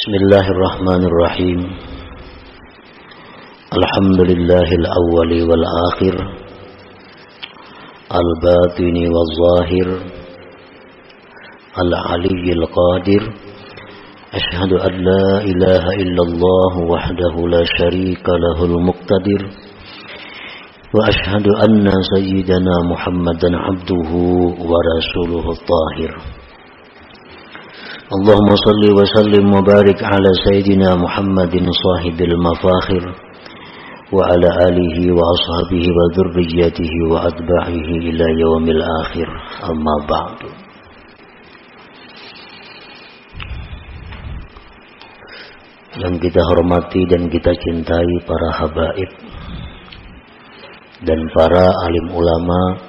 Bismillahirrahmanirrahim. Alhamdulillahil awwali wal akhir, al batini wal zahir, al aliyyil qadir. Ashhadu an la ilaha illallah wahdahu la syarika lahul muqtadir. Wa ashhadu anna sayyidana Muhammadan abduhu wa rasuluhu tahir. Allahumma salli wa sallim wa barik ala sayyidina Muhammadin sahibil mafakhir wa ala alihi wa ashabihi wa dhurriyyatihi wa atba'ihi ila yaumil akhir, amma ba'du. Yang kita hormati dan kita cintai para habaib dan para alim ulama,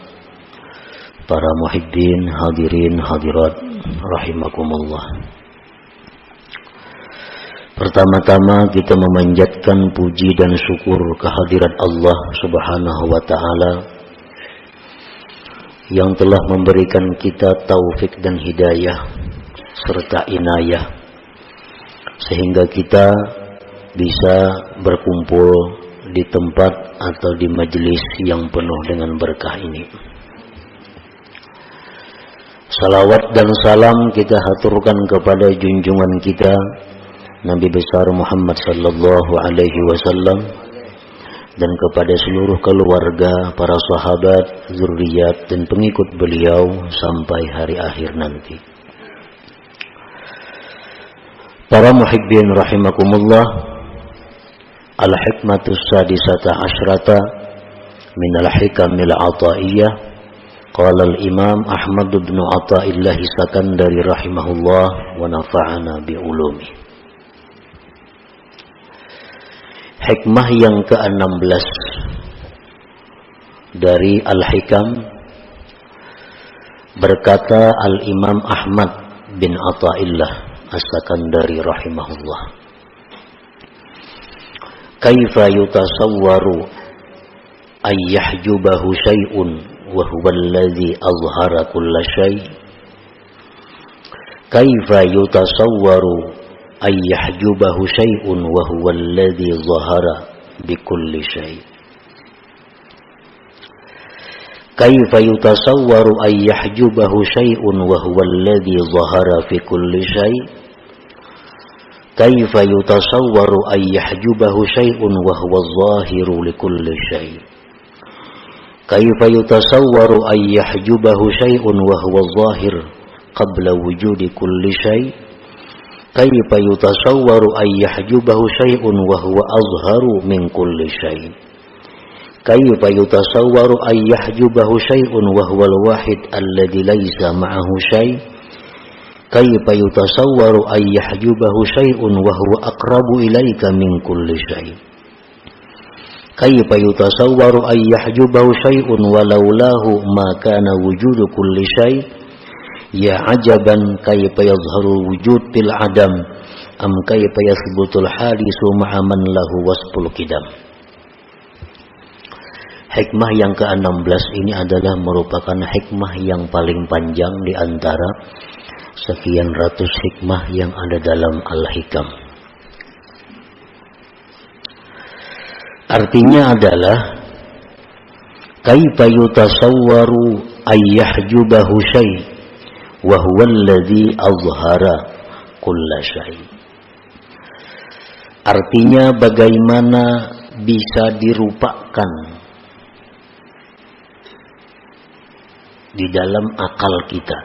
para muhibbin, hadirin, hadirat, rahimakumullah. Pertama-tama kita memanjatkan puji dan syukur kehadirat Allah Subhanahu wa ta'ala yang telah memberikan kita taufik dan hidayah serta inayah sehingga kita bisa berkumpul di tempat atau di majelis yang penuh dengan berkah ini. Salawat dan salam kita haturkan kepada junjungan kita Nabi besar Muhammad sallallahu alaihi wasallam dan kepada seluruh keluarga, para sahabat, zuriat dan pengikut beliau sampai hari akhir nanti. Para muhibbin rahimakumullah, al-hikmatus sadisata asyrata min al-hikamil ataiyah. Qala al-Imam Ahmad bin Athaillah Sakandari rahimahullah wa nafa'ana bi ulumi. Hikmah yang ke-16 dari Al-Hikam, berkata Al-Imam Ahmad bin Athaillah As-Sakandari rahimahullah, kaifa yutasawwaru ay yahjubahu syai'un wa huwa alladhi azhara kulla syai'. Kaifa yutasawwaru ay yahjubahu syai'un wa huwa alladhi zahara bi kulli syai'. Kaifa yutasawwaru ay yahjubahu syai'un wa huwa alladhi zahara fi kulli syai'. Kaifa yutasawwaru ay yahjubahu syai'un wa huwa adh-dhahiru li kulli syai'. Kaifa yutasawwaru ay yahjubahu syai'un wa huwa adh-dhahir qabla wujudi kulli syai'. Kaifa yutasawwaru ay yahjubahu syai'un wa huwa azharu min kulli syai'. Kaifa yutasawwaru ay yahjubahu syai'un wa huwa al-wahid alladhi laysa ma'ahu syai'. Kaifa yutasawwaru ay yahjubahu syai'un wa huwa aqrabu ilayka min kulli syai'. Kaifa yutasawwaru ay yahjubahu syai'un walaulahu ma kana wujudu kulli syai'. Ya ajaban kaifa yazharu wujud bil adam am kaifa yathbutul hadisu ma'a man lahu wasful qidam. Hikmah yang ke-16 ini adalah merupakan hikmah yang paling panjang di antara sekian ratus hikmah yang ada dalam Al-Hikam. Artinya adalah kaifa yutasawwaru ay yahjubahu syai' wa huwa alladhi azhara kulla syai'. Artinya bagaimana bisa dirupakan di dalam akal kita,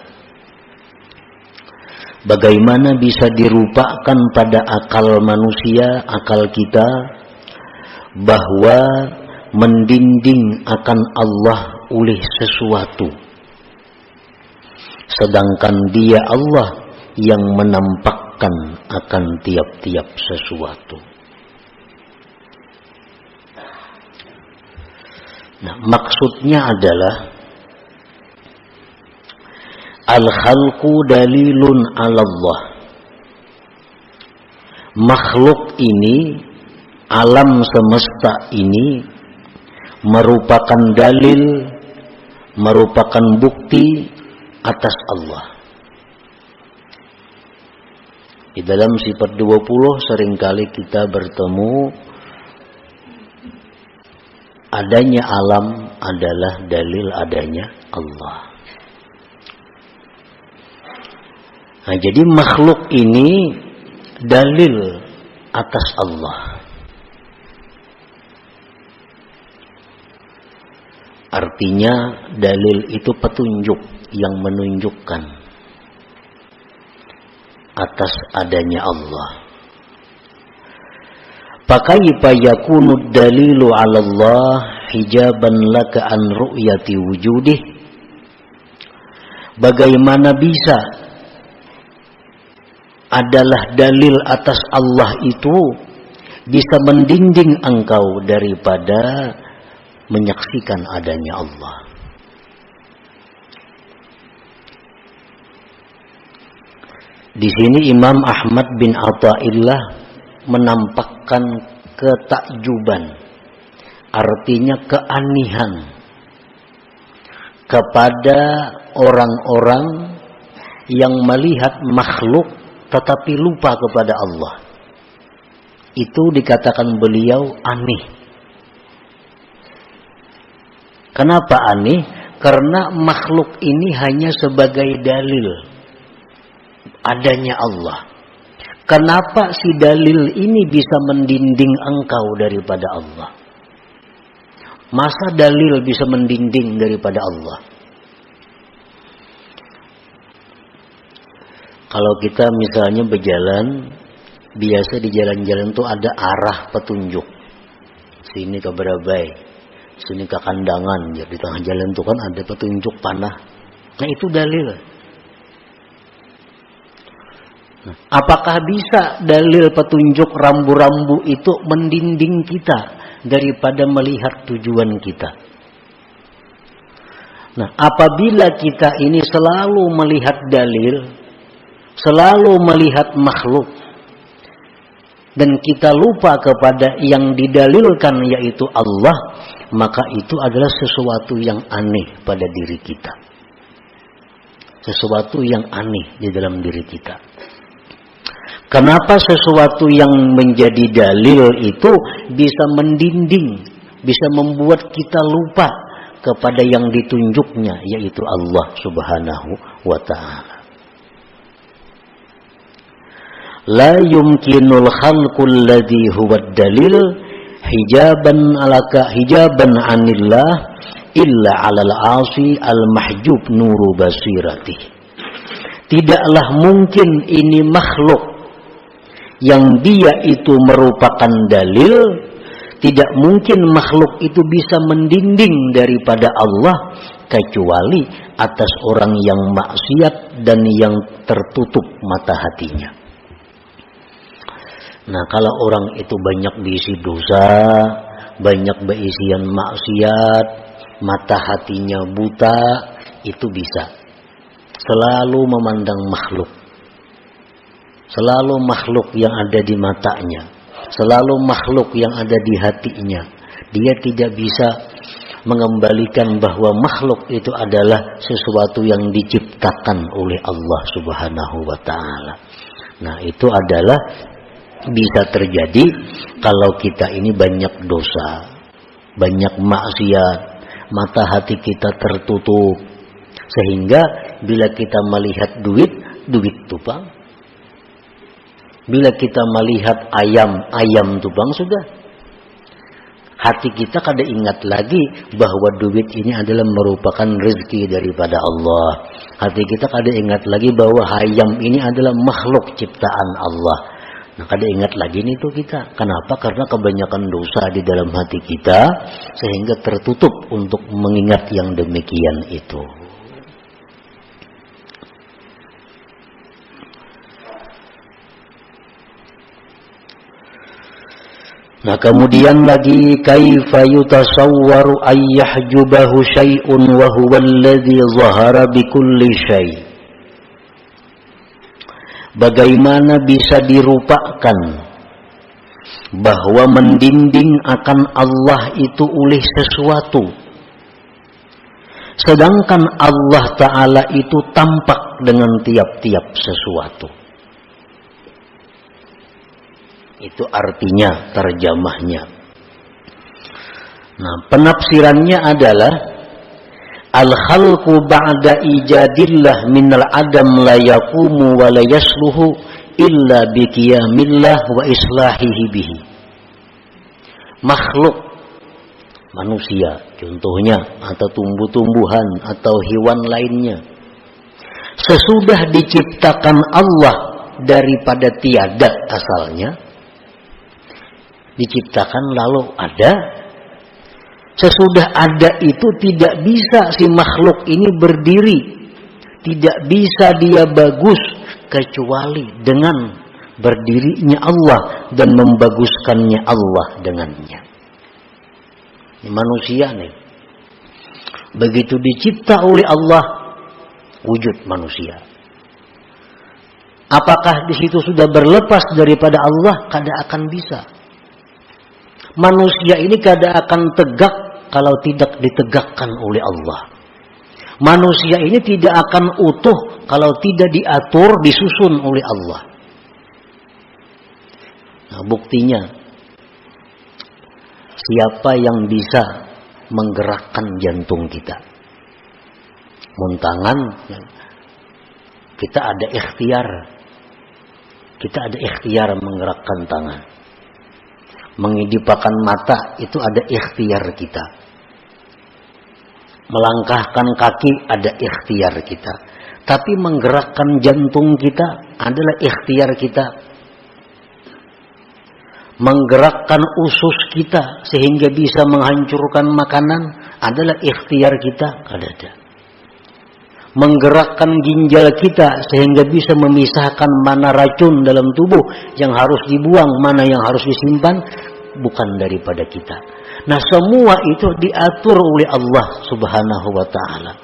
bagaimana bisa dirupakan pada akal manusia, akal kita, bahwa mendinding akan Allah oleh sesuatu, sedangkan Dia Allah yang menampakkan akan tiap-tiap sesuatu. Nah, maksudnya adalah al-khalqu dalilun 'ala Allah. Makhluk ini, alam semesta ini merupakan dalil, merupakan bukti atas Allah. Di dalam sifat 20 seringkali kita bertemu adanya alam adalah dalil adanya Allah. Nah, jadi makhluk ini dalil atas Allah. Artinya dalil itu petunjuk yang menunjukkan atas adanya Allah. Fakaifa yakunu dalilu 'ala Allah hijaban laka an ru'yati wujudih? Bagaimana bisa adalah dalil atas Allah itu bisa mendinding engkau daripada menyaksikan adanya Allah? Di sini Imam Ahmad bin Athaillah menampakkan ketakjuban, artinya keanihan kepada orang-orang yang melihat makhluk tetapi lupa kepada Allah. Itu dikatakan beliau aneh. Kenapa aneh? Karena makhluk ini hanya sebagai dalil adanya Allah. Kenapa si dalil ini bisa mendinding engkau daripada Allah? Masa dalil bisa mendinding daripada Allah? Kalau kita misalnya berjalan, biasa di jalan-jalan itu ada arah petunjuk. Sini ke Berabai, sini ke Kandangan. Jadi di tengah jalan itu kan ada petunjuk panah. Nah, itu dalil. Nah, apakah bisa dalil petunjuk rambu-rambu itu mendinding kita daripada melihat tujuan kita? Nah, apabila kita ini selalu melihat dalil, selalu melihat makhluk, dan kita lupa kepada yang didalilkan yaitu Allah, maka itu adalah sesuatu yang aneh pada diri kita. Sesuatu yang aneh di dalam diri kita. Kenapa sesuatu yang menjadi dalil itu bisa mendinding, bisa membuat kita lupa kepada yang ditunjuknya yaitu Allah Subhanahu wa ta'ala. La yumkinul khalqul ladzi huwa dalil hijaban alaka hijaban anillah illa 'alal 'asi al mahjub nuru basirati. Tidaklah mungkin ini makhluk yang dia itu merupakan dalil, tidak mungkin makhluk itu bisa mendinding daripada Allah kecuali atas orang yang maksiat dan yang tertutup mata hatinya. Nah, kalau orang itu banyak diisi dosa, banyak berisian maksiat, mata hatinya buta, itu bisa selalu memandang makhluk. Selalu makhluk yang ada di matanya, selalu makhluk yang ada di hatinya. Dia tidak bisa mengembalikan bahwa makhluk itu adalah sesuatu yang diciptakan oleh Allah Subhanahu wa ta'ala. Nah, itu adalah bisa terjadi kalau kita ini banyak dosa, banyak maksiat, mata hati kita tertutup, sehingga bila kita melihat duit tumpang. Bila kita melihat ayam tumpang sudah. Hati kita kada ingat lagi bahwa duit ini adalah merupakan rezeki daripada Allah. Hati kita kada ingat lagi bahwa ayam ini adalah makhluk ciptaan Allah. Nah, kada ingat lagi nih tuh kita. Kenapa? Karena kebanyakan dosa di dalam hati kita sehingga tertutup untuk mengingat yang demikian itu. Nah, kemudian lagi kaifa yutasawwaru ayyahjubahu syai'un wa huwa alladhi zahara bikulli syai'. Bagaimana bisa dirupakan bahwa mendinding akan Allah itu oleh sesuatu, sedangkan Allah Ta'ala itu tampak dengan tiap-tiap sesuatu. Itu artinya, terjemahnya. Nah, penafsirannya adalah al-khalqu ba'da ijadillah minal adam la yaqumu wa la yasluhu illa biqiyamillah wa islahihi bihi. Makhluk manusia contohnya, atau tumbuh-tumbuhan atau hewan lainnya, sesudah diciptakan Allah daripada tiada asalnya, diciptakan lalu ada. Sesudah ada itu tidak bisa si makhluk ini berdiri, tidak bisa dia bagus kecuali dengan berdirinya Allah dan membaguskannya Allah dengannya. Ini manusia nih, begitu dicipta oleh Allah wujud manusia. Apakah di situ sudah berlepas daripada Allah? Kada akan bisa. Manusia ini kada akan tegak kalau tidak ditegakkan oleh Allah. Manusia ini tidak akan utuh kalau tidak diatur, disusun oleh Allah. Nah, buktinya, siapa yang bisa menggerakkan jantung kita? Muntangan, kita ada ikhtiar. Kita ada ikhtiar menggerakkan tangan. Mengidipkan mata, itu ada ikhtiar kita. Melangkahkan kaki, ada ikhtiar kita. Tapi menggerakkan jantung kita adalah ikhtiar kita. Menggerakkan usus kita sehingga bisa menghancurkan makanan adalah ikhtiar kita. Ada. Menggerakkan ginjal kita sehingga bisa memisahkan mana racun dalam tubuh yang harus dibuang, mana yang harus disimpan, bukan daripada kita. Nah, semua itu diatur oleh Allah Subhanahu wa ta'ala.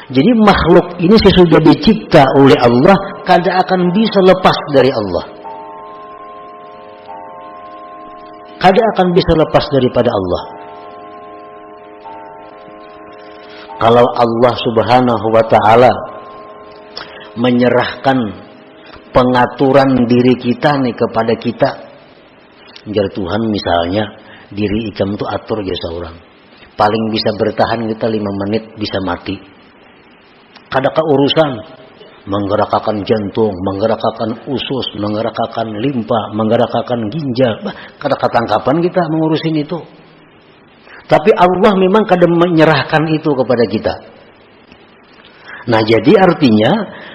Jadi makhluk ini sesudah dicipta oleh Allah, kada akan bisa lepas dari Allah. Kada akan bisa lepas daripada Allah. Kalau Allah Subhanahu wa ta'ala menyerahkan pengaturan diri kita nih kepada kita, jar Tuhan misalnya, diri ikam itu atur aja seorang. Paling bisa bertahan kita 5 menit bisa mati. Kada keurusan menggerakkan jantung, menggerakkan usus, menggerakkan limpa, menggerakkan ginjal. Kada ketangkapan kita mengurusin itu. Tapi Allah memang kadang menyerahkan itu kepada kita. Nah, jadi artinya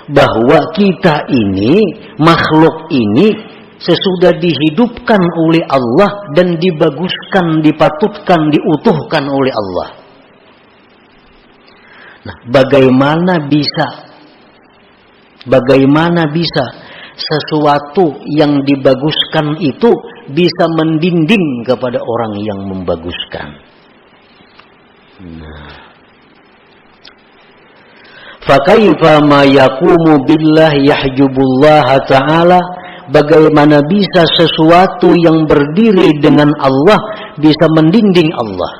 bahwa kita ini, makhluk ini sesudah dihidupkan oleh Allah dan dibaguskan, dipatutkan, diutuhkan oleh Allah. Nah, bagaimana bisa sesuatu yang dibaguskan itu bisa mendinding kepada orang yang membaguskan? Fakaifa ma yaqumu billah yahjubullah ta'ala, bagaimana bisa sesuatu yang berdiri dengan Allah bisa mendinding Allah?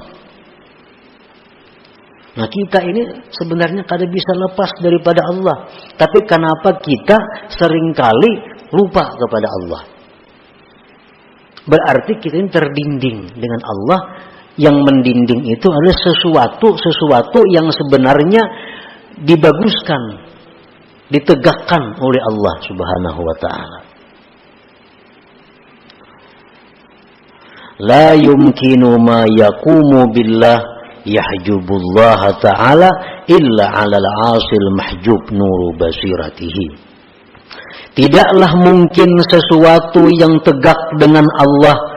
Nah, kita ini sebenarnya kada bisa lepas daripada Allah, tapi kenapa kita seringkali lupa kepada Allah? Berarti kita ini terdinding dengan Allah. Yang mendinding itu adalah sesuatu yang sebenarnya dibaguskan, ditegakkan oleh Allah Subhanahu wa ta'ala. La yumkinu ma yaqumu billah yahjubullah ta'ala illa 'alal 'asil mahjub nuru basiratihi. Tidaklah mungkin sesuatu yang tegak dengan Allah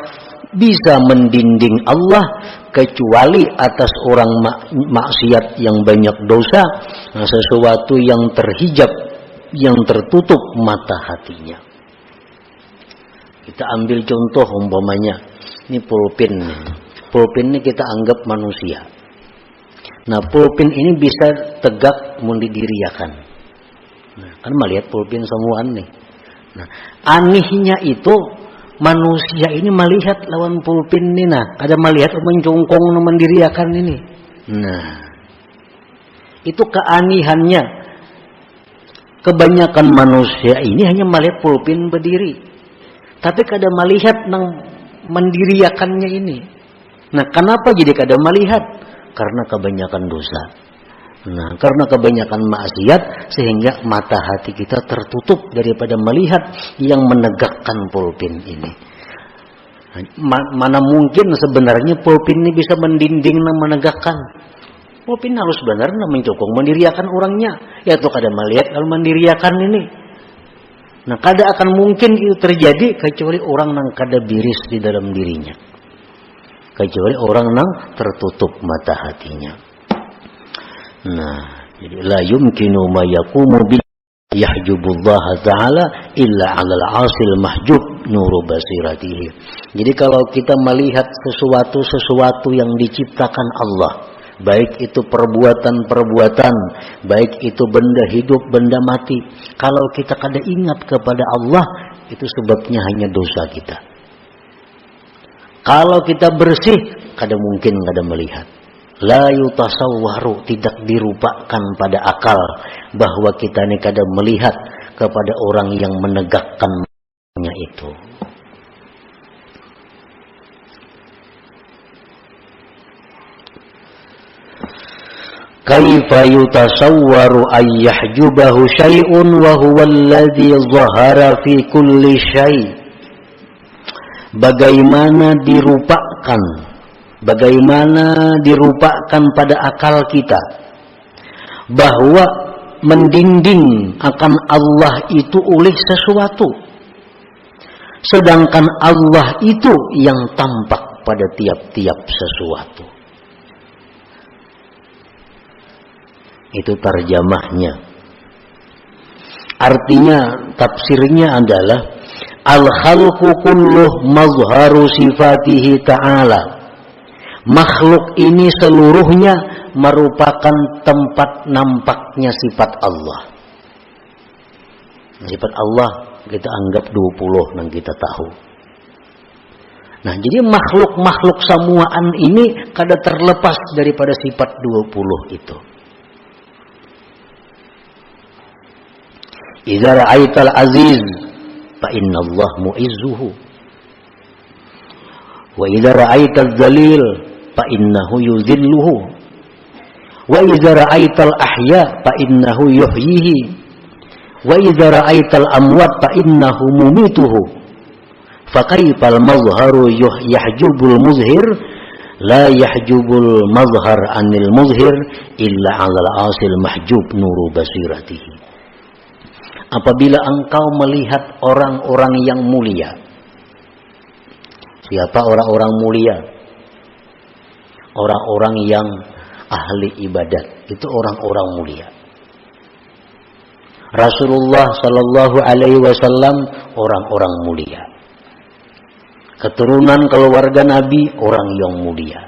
bisa mendinding Allah kecuali atas orang maksiat yang banyak dosa, sesuatu yang terhijab, yang tertutup mata hatinya. Kita ambil contoh umpamanya, ini pulpen. Pulpen ini kita anggap manusia. Nah, pulpen ini bisa tegak mendidiriakan. Nah, kan melihat pulpen semua nih. Nah, anehnya itu manusia ini melihat lawan pulpen ini, nah, ada melihat mencungkung mendiriakan ini. Nah, itu keanihannya. Kebanyakan manusia ini hanya melihat pulpen berdiri. Tapi kada melihat nang mendiriakannya ini. Nah, kenapa jadi kada melihat? Karena kebanyakan dosa. Nah, karena kebanyakan maksiat sehingga mata hati kita tertutup daripada melihat yang menegakkan pulpin ini. Mana mungkin sebenarnya pulpin ini bisa mendinding dan menegakkan. Pulpin harus benar mencokong mendiriakan orangnya. Ya tuh kada melihat kalau mendiriakan ini. Nah, kada akan mungkin itu terjadi kecuali orang yang kada biris di dalam dirinya. Kecuali orang yang tertutup mata hatinya. Nah, jadi la yumkinu ma yaqumu bil yahjubullah ta'ala illa 'alal 'asil mahjub nuru basiratihi. Jadi kalau kita melihat sesuatu yang diciptakan Allah, baik itu perbuatan-perbuatan, baik itu benda hidup, benda mati, kalau kita kada ingat kepada Allah, itu sebabnya hanya dosa kita. Kalau kita bersih, kada mungkin kada melihat. La yutasawwaru, tidak dirupakan pada akal bahwa kita ini kada melihat kepada orang yang menegakkannya itu. Kaifa yutasawwaru ay yahjubahu syai'un wa huwa alladhi zahara fi kulli syai'. Bagaimana dirupakan pada akal kita bahwa mendinding akan Allah itu oleh sesuatu, sedangkan Allah itu yang tampak pada tiap-tiap sesuatu. Itu terjemahnya. Artinya, tafsirnya adalah al-khalqu kulluh mazharu sifatihi ta'ala. Makhluk ini seluruhnya merupakan tempat nampaknya sifat Allah. Sifat Allah kita anggap 20 yang kita tahu. Nah, jadi makhluk-makhluk samuaan ini kada terlepas daripada sifat 20 itu. Idza ra'aital aziz fa innallaha mu'izzuhu. Wa idza ra'aital dzalil fa innahu yuzilluhu. Wa idza ra'aital ahya fa innahu yuhyihi. Wa idza ra'aital amwat fa innahu mumituhu. Fa kayfal mazharu yahjubul muzhir la yahjubul mazhar anil muzhir illa 'alal asil mahjub nuru basiratihi. Apabila engkau melihat orang-orang yang mulia. Siapa orang-orang mulia? Orang-orang yang ahli ibadat. Itu orang-orang mulia. Rasulullah sallallahu alaihi wasallam orang-orang mulia. Keturunan keluarga Nabi orang yang mulia.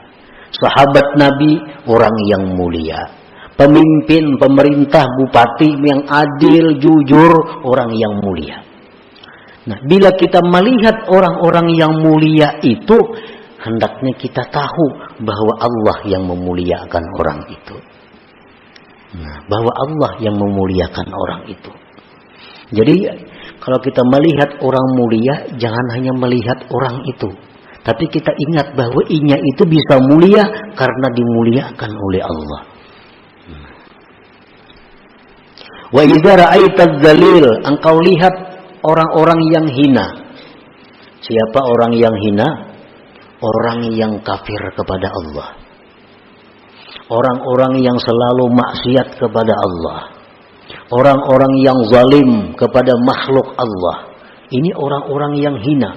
Sahabat Nabi orang yang mulia. Pemimpin, pemerintah, bupati yang adil, jujur, orang yang mulia. Nah, bila kita melihat orang-orang yang mulia itu, hendaknya kita tahu bahwa Allah yang memuliakan orang itu. Nah, bahwa Allah yang memuliakan orang itu. Jadi, kalau kita melihat orang mulia, jangan hanya melihat orang itu. Tapi kita ingat bahwa inya itu bisa mulia karena dimuliakan oleh Allah. Wa idza ra'aitaz zalil, engkau lihat orang-orang yang hina. Siapa orang yang hina? Orang yang kafir kepada Allah. Orang-orang yang selalu maksiat kepada Allah. Orang-orang yang zalim kepada makhluk Allah. Ini orang-orang yang hina.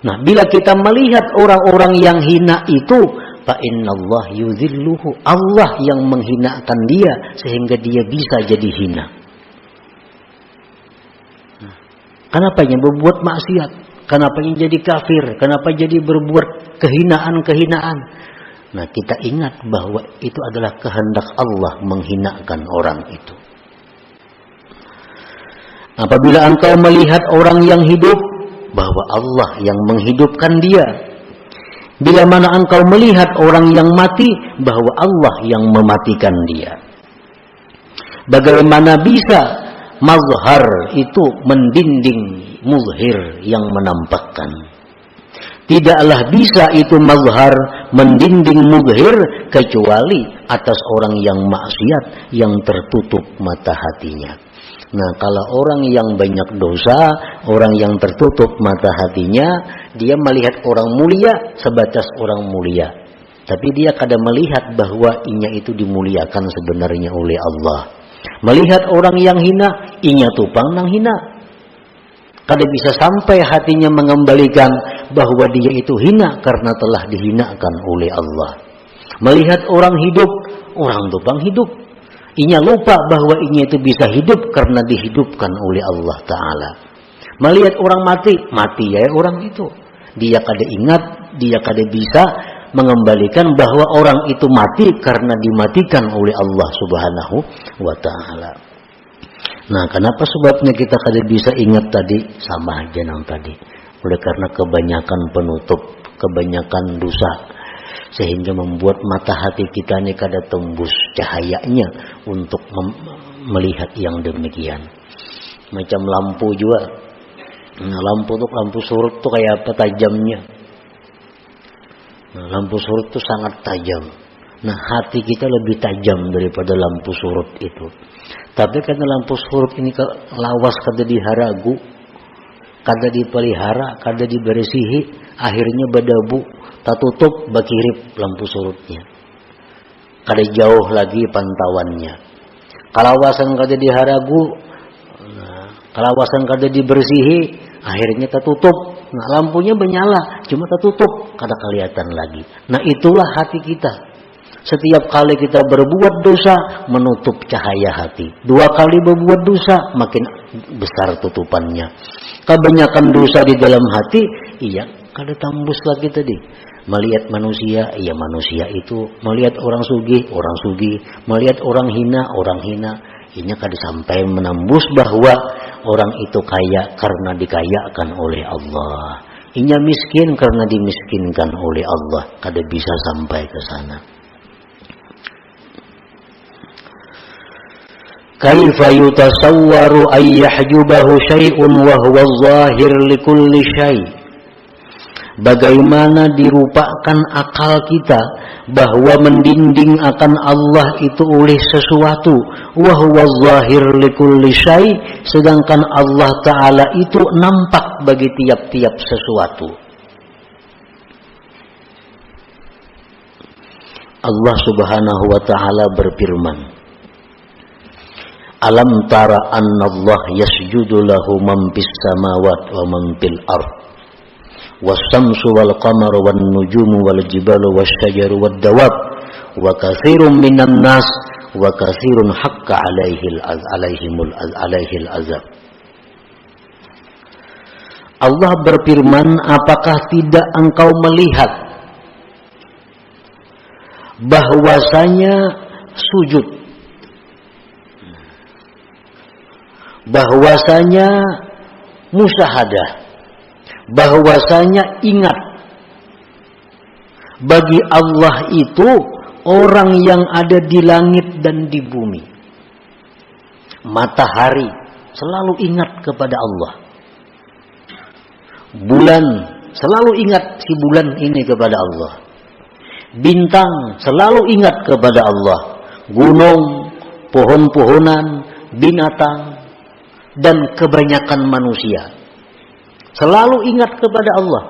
Nah, bila kita melihat orang-orang yang hina itu, fa innallah yuzilluhu, Allah yang menghinakan dia sehingga dia bisa jadi hina. Nah, kenapa yang berbuat maksiat? Kenapa yang jadi kafir? Kenapa jadi berbuat kehinaan-kehinaan? Nah, kita ingat bahwa itu adalah kehendak Allah menghinakan orang itu. Apabila engkau melihat orang yang hidup, bahwa Allah yang menghidupkan dia. Bila mana engkau melihat orang yang mati, bahwa Allah yang mematikan dia. Bagaimana bisa mazhar itu mendinding muzhir yang menampakkan. Tidaklah bisa itu mazhar mendinding muzhir kecuali atas orang yang maksiat yang tertutup mata hatinya. Nah, kalau orang yang banyak dosa, orang yang tertutup mata hatinya, dia melihat orang mulia sebatas orang mulia. Tapi dia kadang melihat bahwa inya itu dimuliakan sebenarnya oleh Allah. Melihat orang yang hina, inya tupang nang hina. Kadang bisa sampai hatinya mengembalikan bahwa dia itu hina karena telah dihinakan oleh Allah. Melihat orang hidup, orang tupang hidup. Inya lupa bahwa inya itu bisa hidup karena dihidupkan oleh Allah Ta'ala. Melihat orang mati, mati ya orang itu. Dia kada ingat, dia kada bisa mengembalikan bahwa orang itu mati karena dimatikan oleh Allah Subhanahu wa Ta'ala. Nah, kenapa sebabnya kita kada bisa ingat tadi? Sama aja nang tadi. Oleh karena kebanyakan penutup, kebanyakan dosa, sehingga membuat mata hati kita ini kada tembus cahayanya untuk melihat yang demikian. Macam lampu juga. Nah, lampu surut tuh kayak apa tajamnya. Nah, lampu surut tuh sangat tajam. Nah, hati kita lebih tajam daripada lampu surut itu. Tapi karena lampu surut ini lawas kada diharagu, kada dipelihara, kada diberesihi, akhirnya berdebu, tak tutup bakirip lampu surutnya. Kada jauh lagi pantauannya. Kalawasan kada diharagu, kalawasan kada diberesihi, akhirnya tak tutup. Nah, lampunya menyala, cuma tak tutup, kada kelihatan lagi. Nah, itulah hati kita. Setiap kali kita berbuat dosa, menutup cahaya hati. 2 kali berbuat dosa, makin besar tutupannya. Kebanyakan dosa di dalam hati, iya, kada tambus lagi tadi. Melihat manusia, iya manusia itu. Melihat orang sugih, orang sugih. Melihat orang hina, ini kada sampai menembus bahwa orang itu kaya karena dikayakan oleh Allah. Inya miskin karena dimiskinkan oleh Allah. Kada bisa sampai ke sana. Kaifa yutasawwaru ay yahjubahu syai'un wa huwa zahir likulli syai'. Bagaimana dirupakan akal kita bahwa mendinding akan Allah itu oleh sesuatu, wa huwa zahir likulli syai', sedangkan Allah Ta'ala itu nampak bagi tiap-tiap sesuatu. Allah Subhanahu wa Ta'ala berfirman, Alam tara anna Allah yasjudu lahu man fis samawati wa man fil ard was-samsu wal qamaru wan nujumu wal jibalu wasyajaru wad dawab wa katsirun minan nas wa katsirun haqqa alaihil azab. Allah berfirman, apakah tidak engkau melihat bahwasanya sujud, bahwasanya musyahadah, bahwasanya ingat bagi Allah itu orang yang ada di langit dan di bumi. Matahari selalu ingat kepada Allah. Bulan selalu ingat si bulan ini kepada Allah. Bintang selalu ingat kepada Allah. Gunung, pohon-pohonan, binatang, dan kebanyakan manusia selalu ingat kepada Allah.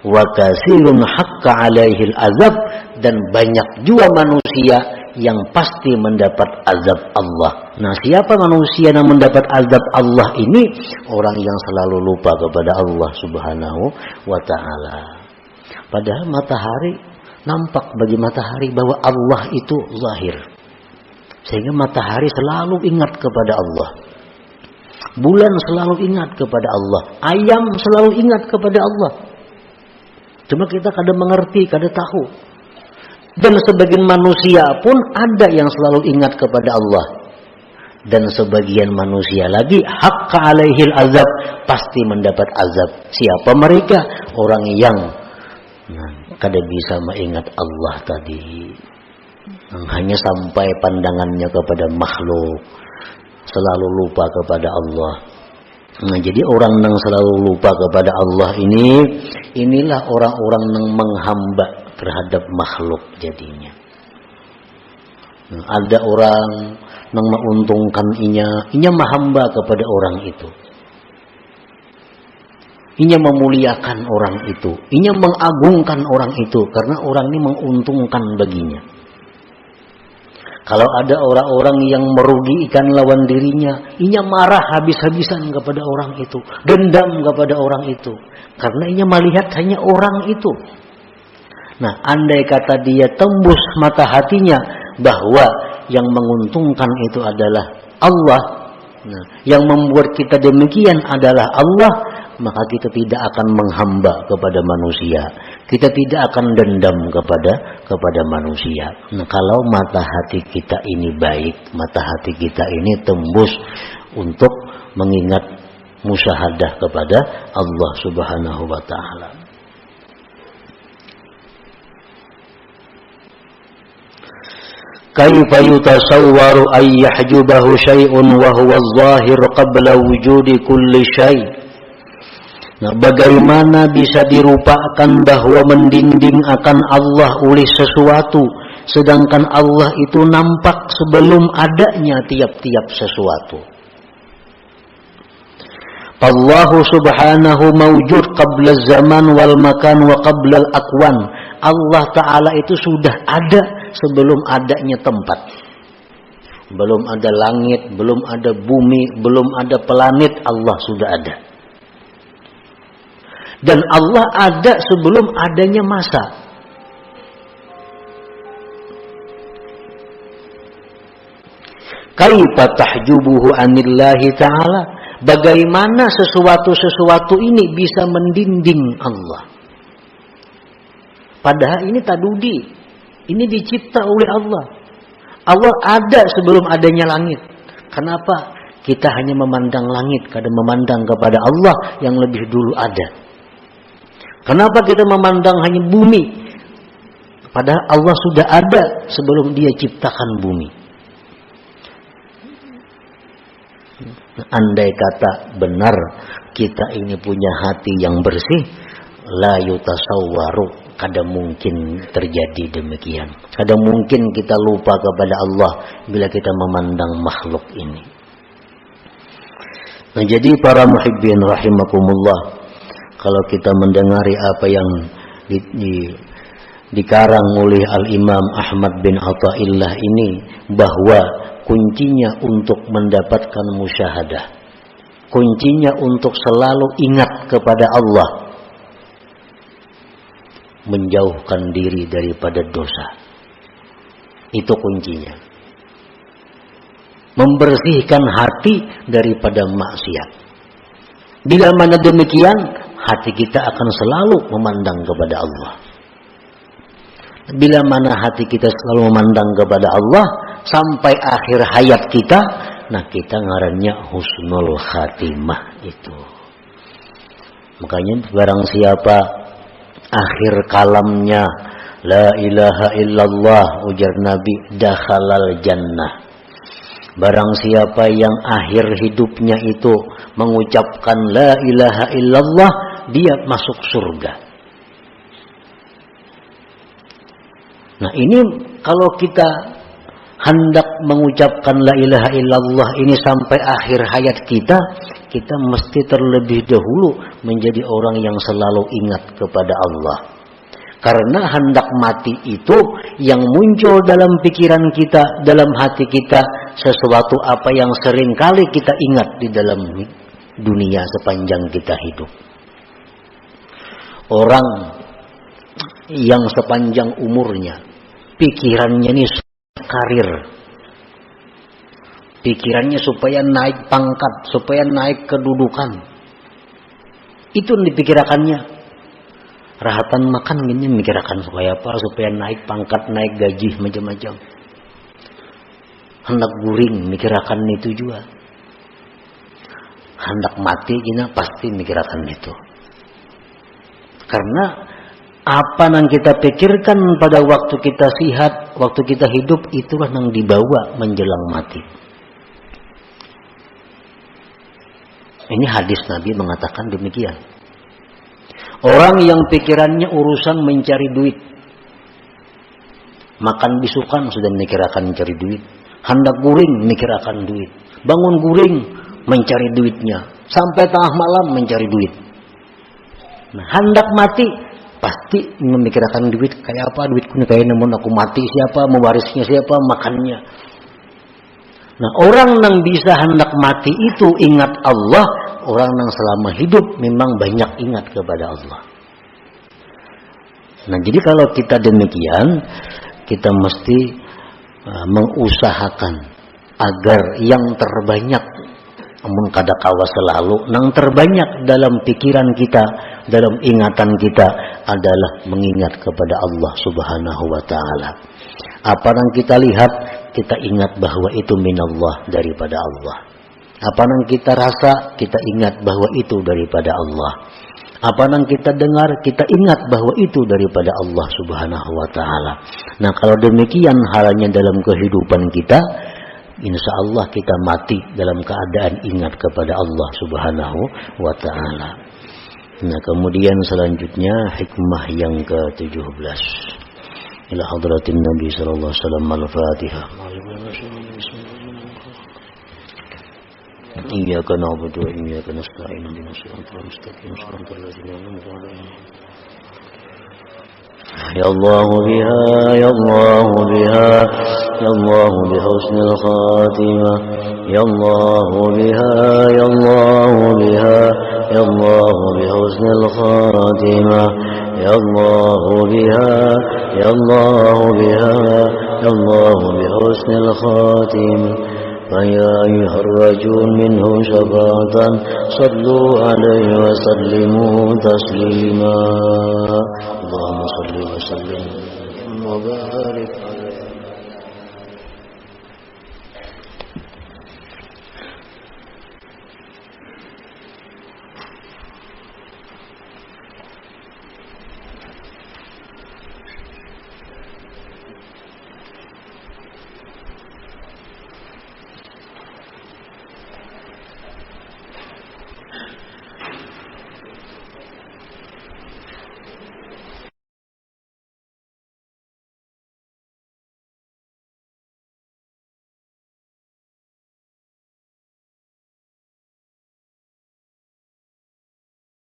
Wa katsirun haqqa alaihil azab, dan banyak juga manusia yang pasti mendapat azab Allah. Nah, siapa manusia yang mendapat azab Allah ini? Orang yang selalu lupa kepada Allah Subhanahu wa Ta'ala. Padahal matahari, nampak bagi matahari bahwa Allah itu zahir, sehingga matahari selalu ingat kepada Allah. Bulan selalu ingat kepada Allah. Ayam selalu ingat kepada Allah. Cuma kita kadang mengerti, kadang tahu. Dan sebagian manusia pun ada yang selalu ingat kepada Allah. Dan sebagian manusia lagi haqqa alaihil azab, pasti mendapat azab. Siapa mereka? Orang yang kada bisa mengingat Allah tadi. Hanya sampai pandangannya kepada makhluk, selalu lupa kepada Allah. Nah, jadi orang yang selalu lupa kepada Allah inilah orang-orang yang menghamba terhadap makhluk jadinya. Nah, ada orang yang menguntungkan inya menghamba kepada orang itu. Inya memuliakan orang itu, inya mengagungkan orang itu karena orang ini menguntungkan baginya. Kalau ada orang-orang yang merugikan lawan dirinya, inya marah habis-habisan kepada orang itu, dendam kepada orang itu, karena inya melihat hanya orang itu. Nah, andai kata dia tembus mata hatinya bahwa yang menguntungkan itu adalah Allah, nah, yang membuat kita demikian adalah Allah, maka kita tidak akan menghamba kepada manusia. Kita tidak akan dendam kepada manusia. Nah, kalau mata hati kita ini baik, mata hati kita ini tembus untuk mengingat musyahadah kepada Allah Subhanahu wa taala. Kaifa yutasawwaru ay yahjubahu syai'un wa huwa adh-dhahir qabla wujudi kulli syai'. Nah, bagaimana bisa dirupakan bahwa mendinding akan Allah oleh sesuatu, sedangkan Allah itu nampak sebelum adanya tiap-tiap sesuatu. Allahu subhanahu mawjud qabla zaman wal makan wa qabla al-aqwan. Allah Ta'ala itu sudah ada sebelum adanya tempat. Belum ada langit, belum ada bumi, belum ada planet, Allah sudah ada. Dan Allah ada sebelum adanya masa. Kaifa tahjubuhu anillahi ta'ala? Bagaimana sesuatu ini bisa mendinding Allah? Padahal ini tadudi. Ini dicipta oleh Allah. Allah ada sebelum adanya langit. Kenapa kita hanya memandang langit, kadang memandang kepada Allah yang lebih dulu ada? Kenapa kita memandang hanya bumi? Padahal Allah sudah ada sebelum dia ciptakan bumi. Andai kata benar kita ini punya hati yang bersih, la yutasawwaru, kadang mungkin terjadi demikian. Kadang mungkin kita lupa kepada Allah bila kita memandang makhluk ini. Nah, jadi para muhibbin rahimakumullah, kalau kita mendengari apa yang dikarang oleh Al-Imam Ahmad bin Athaillah ini, bahwa kuncinya untuk mendapatkan musyahadah, kuncinya untuk selalu ingat kepada Allah, menjauhkan diri daripada dosa. Itu kuncinya. Membersihkan hati daripada maksiat. Bila mana demikian, hati kita akan selalu memandang kepada Allah. Bila mana hati kita selalu memandang kepada Allah sampai akhir hayat kita, nah kita ngarannya husnul khatimah itu. Makanya barang siapa akhir kalamnya la ilaha illallah, ujar Nabi, dakhalal jannah. Barang siapa yang akhir hidupnya itu mengucapkan la ilaha illallah, dia masuk surga. Nah, ini kalau kita hendak mengucapkan la ilaha illallah ini sampai akhir hayat kita, kita mesti terlebih dahulu menjadi orang yang selalu ingat kepada Allah. Karena hendak mati itu yang muncul dalam pikiran kita, dalam hati kita, sesuatu apa yang sering kali kita ingat di dalam dunia sepanjang kita hidup. Orang yang sepanjang umurnya pikirannya ini karir, pikirannya supaya naik pangkat, supaya naik kedudukan, itu dipikirkannya. Rahatan makan gini mikirkan supaya apa? Supaya naik pangkat, naik gaji, macam-macam. Hendak guring mikirkan itu juga. Hendak mati gini pasti mikirkan itu. Karena apa yang kita pikirkan pada waktu kita sihat, waktu kita hidup, itulah yang dibawa menjelang mati. Ini hadis Nabi mengatakan demikian. Orang yang pikirannya urusan mencari duit, makan bisukan sudah mikir akan mencari duit, hendak guring mikir akan duit, bangun guring mencari duitnya, sampai tengah malam mencari duit. Nah, hendak mati pasti memikirkan duit, kayak apa duitku nih, kayak namun aku mati siapa, mewarisnya siapa, makannya. Nah, orang yang bisa hendak mati itu ingat Allah, orang yang selama hidup memang banyak ingat kepada Allah. Nah, jadi kalau kita demikian, kita mesti mengusahakan agar yang terbanyak, namun kada kawa selalu, yang terbanyak dalam pikiran kita, dalam ingatan kita adalah mengingat kepada Allah Subhanahu wa Ta'ala. Apa yang kita lihat, kita ingat bahwa itu minallah, daripada Allah. Apa yang kita rasa, kita ingat bahwa itu daripada Allah. Apa yang kita dengar, kita ingat bahwa itu daripada Allah Subhanahu wa Ta'ala. Nah, kalau demikian halnya dalam kehidupan kita, insya Allah kita mati dalam keadaan ingat kepada Allah Subhanahu wa Ta'ala. Nah, kemudian selanjutnya hikmah yang ke-17. Ila hadratin Nabi sallallahu alaihi wasallam, al-Fatihah. Iyyaka na'budu wa iyyaka nasta'in, ihdinas siratal mustaqim, siratal ladzina an'amta 'alaihim. Ya Allah biha, ya Allah biha, ya Allah bihusnil khatimah. Ya Allah biha, ya Allah biha, ya Allah bihusnil khatimah. Ya Allah biha, ya Allah biha, ya Allah bihusnil khatimah. فيا أيها الرجل منهم شفاعة صلوا عليه وسلموا تسليما. اللهم صل وسلم وبارك عليه.